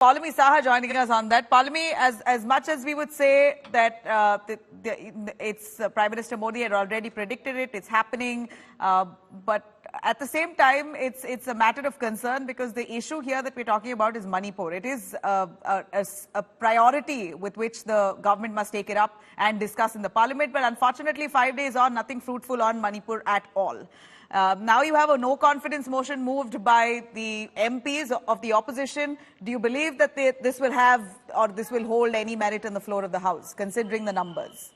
Amit Shah joining us on that. Amit, as much as we would say that it's Prime Minister Modi had already predicted it, it's happening, but at the same time, it's a matter of concern because the issue here that we're talking about is Manipur. It is a priority with which the government must take it up and discuss in the parliament. But unfortunately, 5 days on, nothing fruitful on Manipur at all. Now you have a no-confidence motion moved by the MPs of the opposition. Do you believe that this will have or this will hold any merit on the floor of the House, considering the numbers?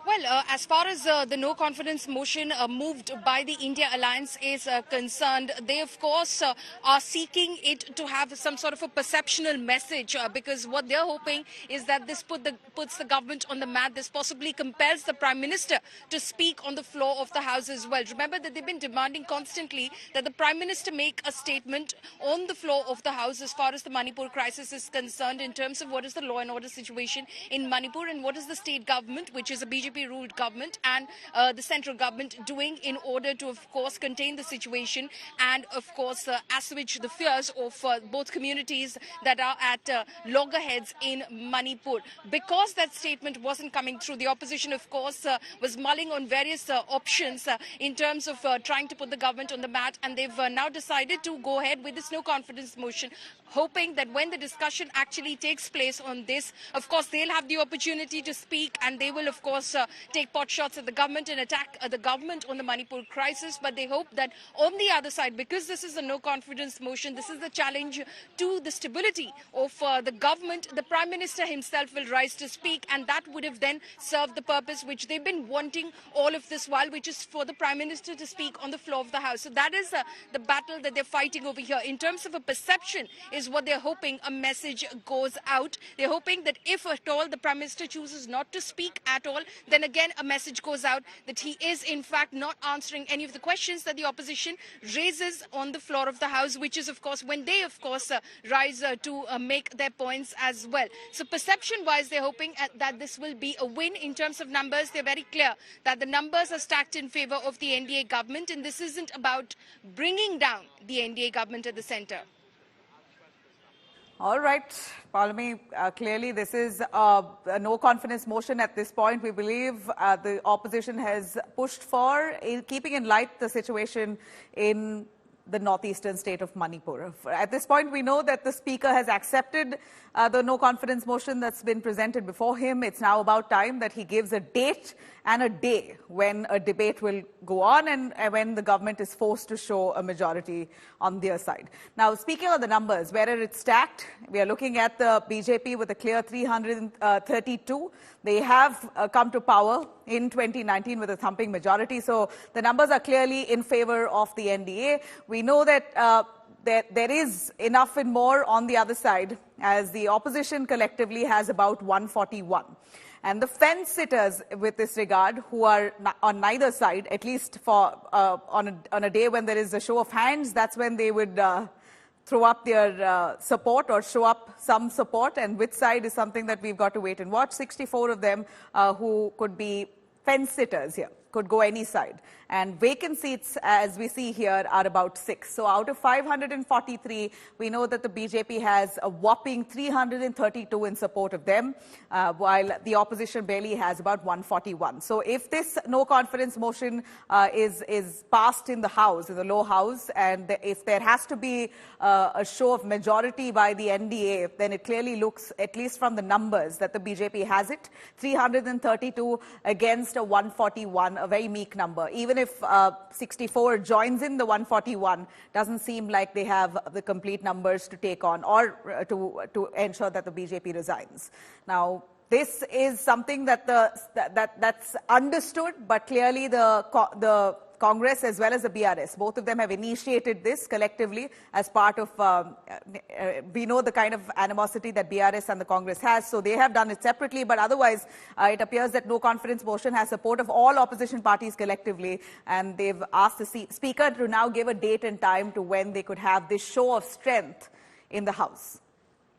Well, as far as the no-confidence motion moved by the India Alliance is concerned, they, of course, are seeking it to have some sort of a perceptional message because what they're hoping is that this puts the government on the mat. This possibly compels the Prime Minister to speak on the floor of the House as well. Remember that they've been demanding constantly that the Prime Minister make a statement on the floor of the House as far as the Manipur crisis is concerned in terms of what is the law and order situation in Manipur and what is the state government, which is a BJP-ruled government, and the central government doing in order to, of course, contain the situation and, of course, assuage the fears of both communities that are at loggerheads in Manipur. Because that statement wasn't coming through, the opposition, of course, was mulling on various options in terms of trying to put the government on the mat, and they've now decided to go ahead with this no-confidence motion, hoping that when the discussion actually takes place on this, of course, they'll have the opportunity to speak and they will, of course, take pot shots at the government and attack the government on the Manipur crisis. But they hope that on the other side, because this is a no-confidence motion, this is the challenge to the stability of the government, the Prime Minister himself will rise to speak, and that would have then served the purpose which they've been wanting all of this while, which is for the Prime Minister to speak on the floor of the House. So that is the battle that they're fighting over here. In terms of a perception is what they're hoping a message goes out. They're hoping that if at all the Prime Minister chooses not to speak at all, then again a message goes out that he is in fact not answering any of the questions that the opposition raises on the floor of the House, which is of course when they of course rise to make their points as well. So perception wise, they're hoping that this will be a win. In terms of numbers, they're very clear that the numbers are stacked in favor of the NDA government, and this isn't about bringing down the NDA government at the center. All right, Palmi, clearly this is a no-confidence motion at this point. We believe the opposition has pushed for, keeping in light the situation in the northeastern state of Manipur. At this point, we know that the Speaker has accepted the no-confidence motion that's been presented before him. It's now about time that he gives a date and a day when a debate will go on and when the government is forced to show a majority on their side. Now, speaking of the numbers, where it's stacked, we are looking at the BJP with a clear 332. They have come to power in 2019 with a thumping majority. So the numbers are clearly in favor of the NDA. We know that there is enough and more on the other side, as the opposition collectively has about 141. And the fence-sitters with this regard, who are on neither side, at least for on a day when there is a show of hands, that's when they would throw up their support or show up some support. And which side is something that we've got to wait and watch. 64 of them who could be fence-sitters here, could go any side. And vacant seats, as we see here, are about 6. So out of 543, we know that the BJP has a whopping 332 in support of them, while the opposition barely has about 141. So if this no-confidence motion is passed in the House, in the lower house, and if there has to be a show of majority by the NDA, then it clearly looks, at least from the numbers, that the BJP has it. 332 against a 141, a very meek number. Even if 64 joins in the 141, doesn't seem like they have the complete numbers to take on or to ensure that the BJP resigns. Now, this is something that that's understood, but clearly the Congress as well as the BRS, both of them have initiated this collectively as part of, we know the kind of animosity that BRS and the Congress has, so they have done it separately, but otherwise it appears that no confidence motion has support of all opposition parties collectively, and they've asked the Speaker to now give a date and time to when they could have this show of strength in the House.